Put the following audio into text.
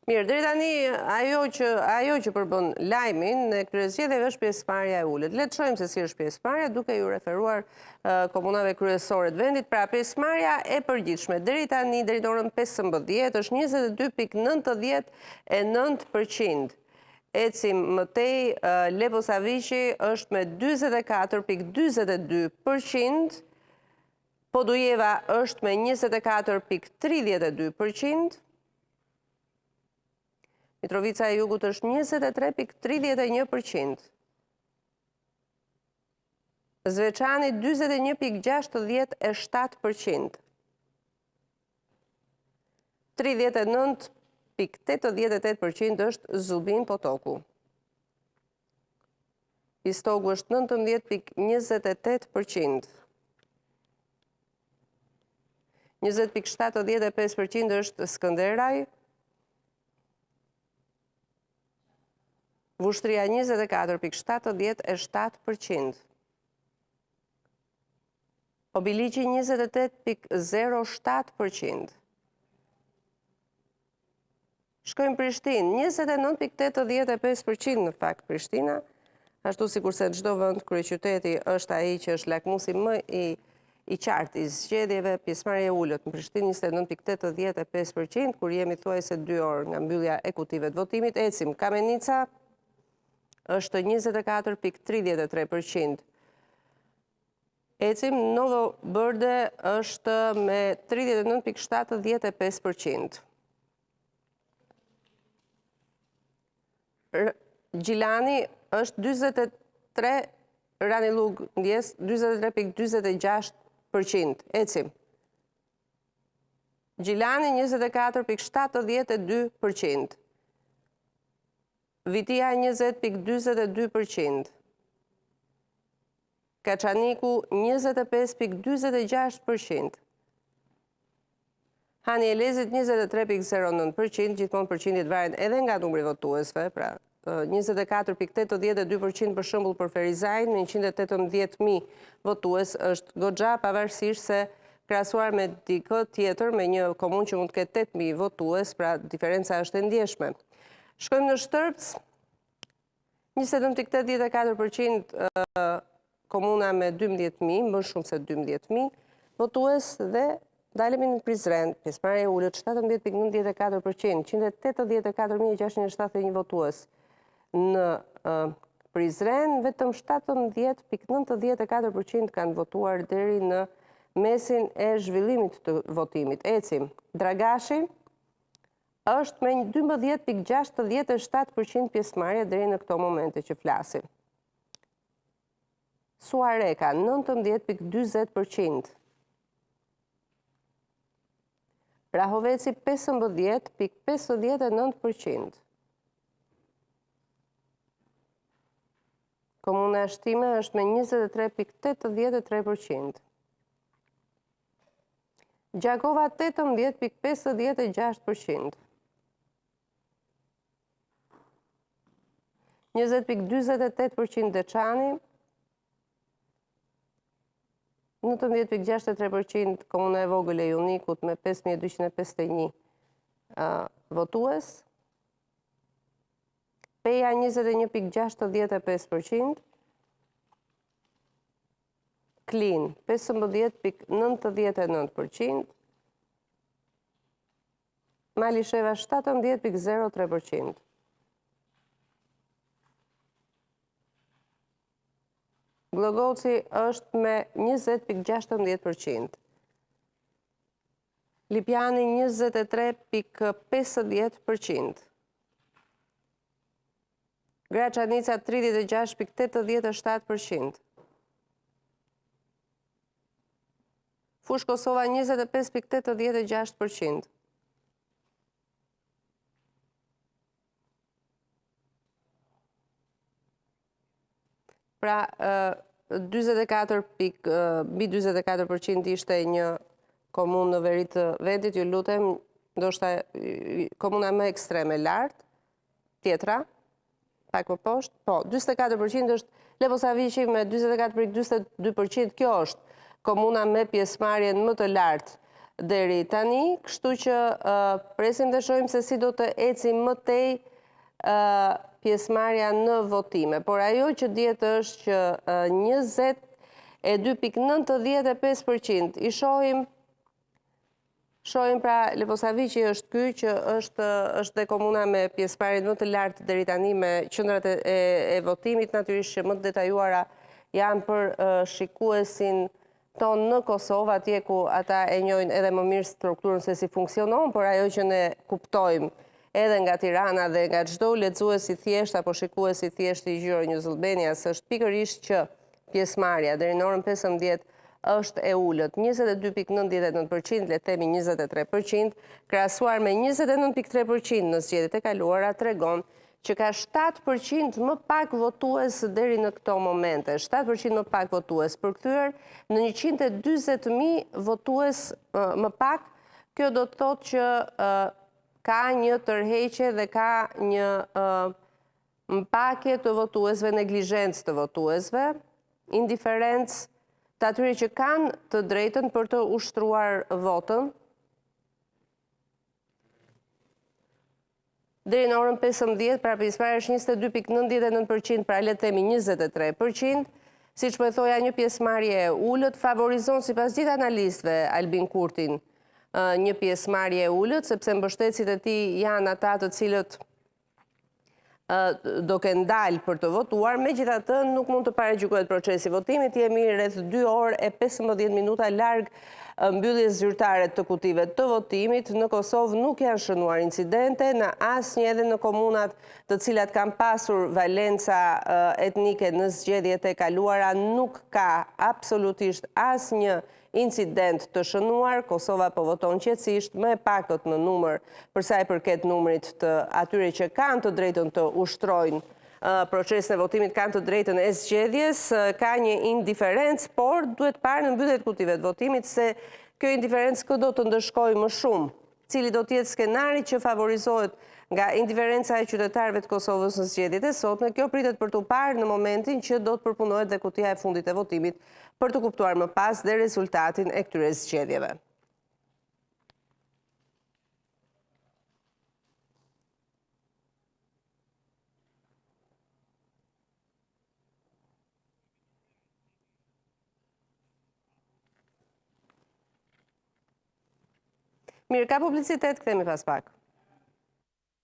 Mirë, deri tani ajo që përbën lajmin në kryezgjedhjeve është pjesëmarrja e ulët. Le të shohim se si është pjesëmarrja, duke ju referuar komunave kryesore të vendit. Pra, pjesëmarrja e përgjithshme deri tani, deri në orën 15 është 22.99%. Ecim mëtej, Lepo Saviqi është me 24.42%, Podujeva është me 24.32%, Mitrovica e Jugut është 23.31%, Zveçani 21.67%, 39.88% është Zubin Potoku. Pistogu është 19.28%, 20.75% është Skënderaj, Vushtria 24.77%, Obiliqi 28.07%, Shkojmë Prishtinë, 29.85% në fakt Prishtina, ashtu si kurse çdo vend kryeqyteti është ai që është lakmusi më i qartë i zgjedhjeve. Pjesëmarrja e ulët në Prishtinë 29.85%, kur jemi thuajse 2 orë nga mbyllja e kutive të votimit. Ecim Kamenica është 24.33%. Ecim Novo Bërde është me 39.75%. Gjilani është 23, Ranilug ndjes 23.26%. Ecim. Gjilani 24.72%. Vitia 20.42%. Kaçaniku 25.46%. Hani Elezit 23.09%, gjithmonë përqindjet varen edhe nga numri votuesve, pra 24.82% për shembull për Ferizajin, me 118.000 votues është goxha, pavarësisht se krahasuar me dikë tjetër, me një komunë që mund të ketë 8.000 votues, pra diferenca është e ndjeshme. Shkojmë në Shtrpc, 29.84% komuna me 12.000, më shumë se 12.000 votues, dhe dalemi në Prizren, pjesëmarrja e ulët 17.94%, 184.671 votues. Në Prizren, vetëm 17.94% kanë votuar deri në mesin e zhvillimit të votimit. Ecim, Dragashi është me 12.67% pjesëmarrje deri në këto momente që flasim. Suareka 19.40%. Prahoveci 15.59%. Komuna e Shtime është me 23.83%. Gjakova 18.56%. 20.48% Deçani, 19.63% komuna e vogël e Junikut me 5.251 votues. Peja 21.65%. Klin 15.99%. Malisheva 17.03%. Glogoci është me 20.16%. Lipjani 23.50%. Graçanica 36.87%. Fush Kosova 25.86%. Pra, 24% ishte një komunë në veri të vendit, ju lutem, ndoshta komuna më ekstreme lartë, tjetra, pak më poshtë, po, 24% është Lepo Saviqi me 24.42%, kjo është komuna me pjesëmarrjen më të lartë deri tani, kështu që presim dhe shohim se si do të ecim më tej pjesëmarrja në votime. Por ajo që dihet është që 22.95% i shohim pra Leposaviqi është ky që është dhe komuna me pjesëmarrjen më të lartë deri tani me qendrat e votimit, natyrisht që më të detajuara janë për shikuesin ton në Kosovë, atje ku ata e njohin edhe më mirë strukturën se si funksionon, por ajo që ne kuptojmë edhe nga Tirana dhe nga çdo lexues i thjesht apo shikues i thjesht i Euronews Albanias është pikërisht që pjesëmarrja deri në orën 15 është e ulët, 22.99%, le të themi 23%, krahasuar me 29.3% në zgjedhjet e kaluara, tregon që ka 7% më pak votues deri në këto momente, 7% më pak votues, përkthyer në 140.000 votues më pak. Kjo do të thotë që ka një tërheqje dhe ka një mpakje të votuesve, neglizhencë të votuesve, indiferencë të atyre që kanë të drejtën për të ushtruar votën. Deri në orën 15, pra pjesëmarrja është 22.99%, pra le të themi 23%, siç po e thoja, një pjesëmarrje e ulët, favorizon sipas gjithë analistëve Albin Kurtin një pjesëmarrje e ulët, sepse mbështetësit e tij janë ata të cilët do ke ndalë për të votuar, megjithatë nuk mund të paragjykohet procesi votimit, jemi rreth 2 orë e 15 minuta larg mbylljes zyrtare të kutive të votimit. Në Kosovë nuk janë shënuar incidente, në asnjë edhe në komunat të cilat kanë pasur valenca etnike në zgjedhjet e kaluara nuk ka absolutisht asnjë incident të shënuar. Kosova po voton qetësisht, më e pakët në numër për sa i përket numrit të atyre që kanë të drejtën të ushtrojnë procesin e votimit, kanë të drejtën e zgjedhjes, ka një indiferencë, por duhet parë në mbylljet e kutive të votimit se kjo indiferencë këdo të ndëshkojë më shumë, cili do të jetë skenari që favorizohet nga indiferenca e qytetarëve të Kosovës në zgjedhjet e sotme. Kjo pritet për të parë në momentin që do të përpunohet dhe kutia e fundit e votimit për të kuptuar më pas dhe rezultatin e këtyre zgjedhjeve. Mirë, ka publicitet, kthehemi pas pak.